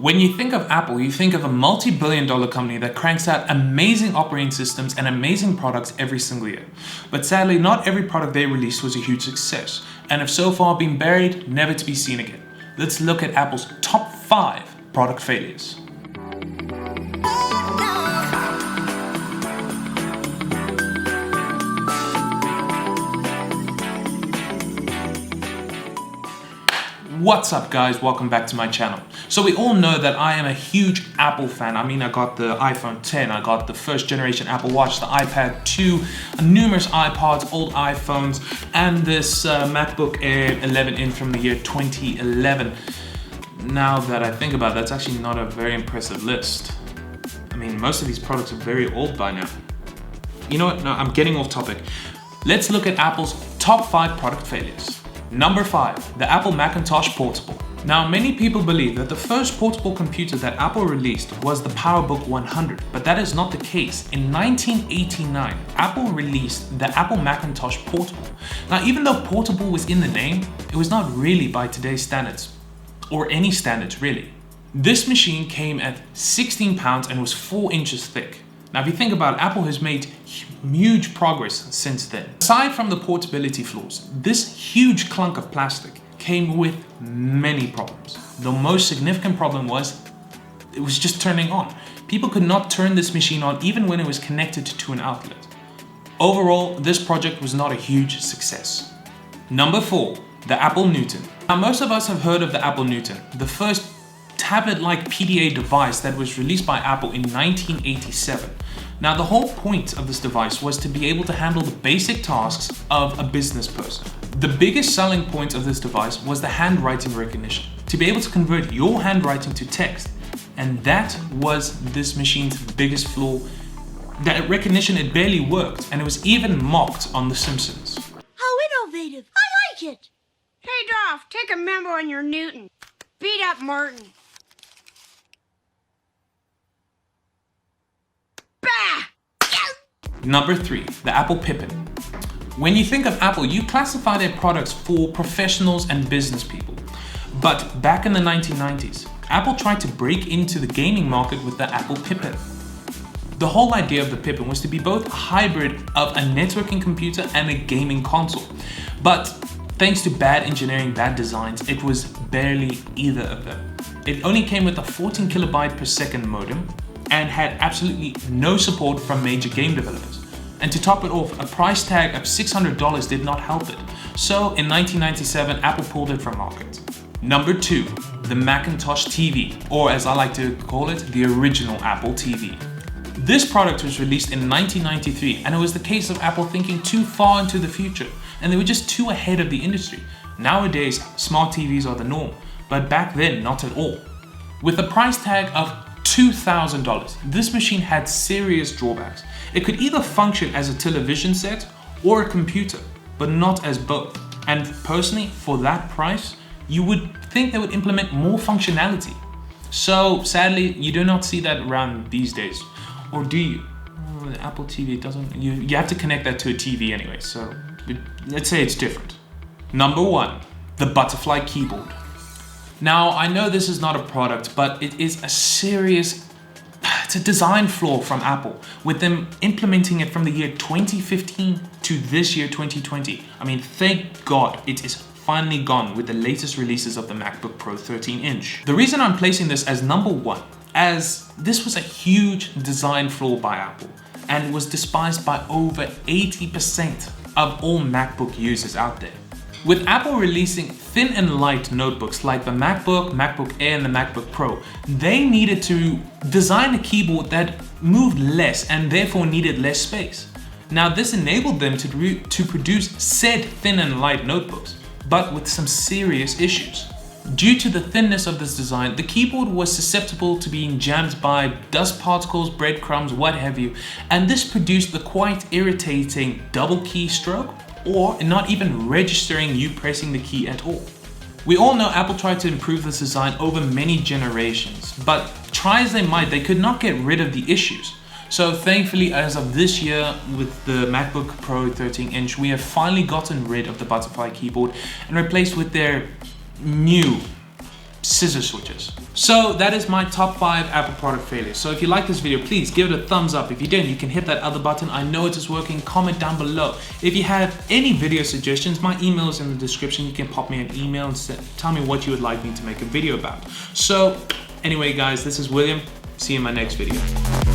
When you think of Apple, you think of a multi-billion-dollar company that cranks out amazing operating systems and amazing products every single year. But sadly, not every product they released was a huge success, and have so far been buried, never to be seen again. Let's look at Apple's top 5 product failures. What's up guys, welcome back to my channel. So we all know that I am a huge Apple fan. I mean, I got the iPhone 10, I got the first generation Apple Watch, the iPad 2, numerous iPods, old iPhones, and this MacBook Air 11-inch from the year 2011. Now that I think about it, that's actually not a very impressive list. I mean, most of these products are very old by now. You know what, no, I'm getting off topic. Let's look at Apple's top 5 product failures. Number 5, the Apple Macintosh Portable. Now, many people believe that the first portable computer that Apple released was the PowerBook 100, but that is not the case. In 1989, Apple released the Apple Macintosh Portable. Now, even though portable was in the name, it was not really by today's standards, or any standards really. This machine came at 16 pounds and was 4 inches thick. Now, if you think about it, Apple has made huge progress since then. Aside from the portability flaws, this huge clunk of plastic came with many problems. The most significant problem was it was just turning on. People could not turn this machine on even when it was connected to an outlet. Overall, this project was not a huge success. Number 4, the Apple Newton. Now, most of us have heard of the Apple Newton, the first tablet-like PDA device that was released by Apple in 1987. Now, the whole point of this device was to be able to handle the basic tasks of a business person. The biggest selling point of this device was the handwriting recognition, to be able to convert your handwriting to text. And that was this machine's biggest flaw. That recognition, it barely worked, and it was even mocked on The Simpsons. How innovative! I like it! Hey, Dolph, take a memo on your Newton. Beat up Martin. Number 3, the Apple Pippin. When you think of Apple, you classify their products for professionals and business people. But back in the 1990s, Apple tried to break into the gaming market with the Apple Pippin. The whole idea of the Pippin was to be both a hybrid of a networking computer and a gaming console. But thanks to bad engineering, bad designs, it was barely either of them. It only came with a 14 kilobyte per second modem and had absolutely no support from major game developers. And to top it off, a price tag of $600 did not help it. So in 1997, Apple pulled it from market. Number 2, the Macintosh TV, or as I like to call it, the original Apple TV. This product was released in 1993, and it was the case of Apple thinking too far into the future, and they were just too ahead of the industry. Nowadays, smart TVs are the norm, but back then, not at all. With a price tag of $2,000, this machine had serious drawbacks. It could either function as a television set or a computer, but not as both. And personally, for that price, you would think they would implement more functionality. So sadly, you do not see that around these days. Or do you? Oh, the Apple TV doesn't, you have to connect that to a TV anyway, so let's say it's different. Number 1, the butterfly keyboard. Now, I know this is not a product, but it is it's a design flaw from Apple, with them implementing it from the year 2015 to this year 2020. I mean, thank God it is finally gone with the latest releases of the MacBook Pro 13-inch. The reason I'm placing this as number 1, as this was a huge design flaw by Apple, and was despised by over 80% of all MacBook users out there. With Apple releasing thin and light notebooks like the MacBook, MacBook Air, and the MacBook Pro, they needed to design a keyboard that moved less and therefore needed less space. Now, this enabled them to produce said thin and light notebooks, but with some serious issues. Due to the thinness of this design, the keyboard was susceptible to being jammed by dust particles, breadcrumbs, what have you, and this produced the quite irritating double keystroke, or not even registering you pressing the key at all. We all know Apple tried to improve this design over many generations, but try as they might, they could not get rid of the issues. So thankfully, as of this year, with the MacBook Pro 13-inch, we have finally gotten rid of the butterfly keyboard and replaced with their new scissor switches. So that is my top 5 Apple product failures. So if you like this video, please give it a thumbs up. If you didn't, you can hit that other button. I know it is working. Comment down below. If you have any video suggestions, my email is in the description. You can pop me an email and tell me what you would like me to make a video about. So anyway guys, this is William. See you in my next video.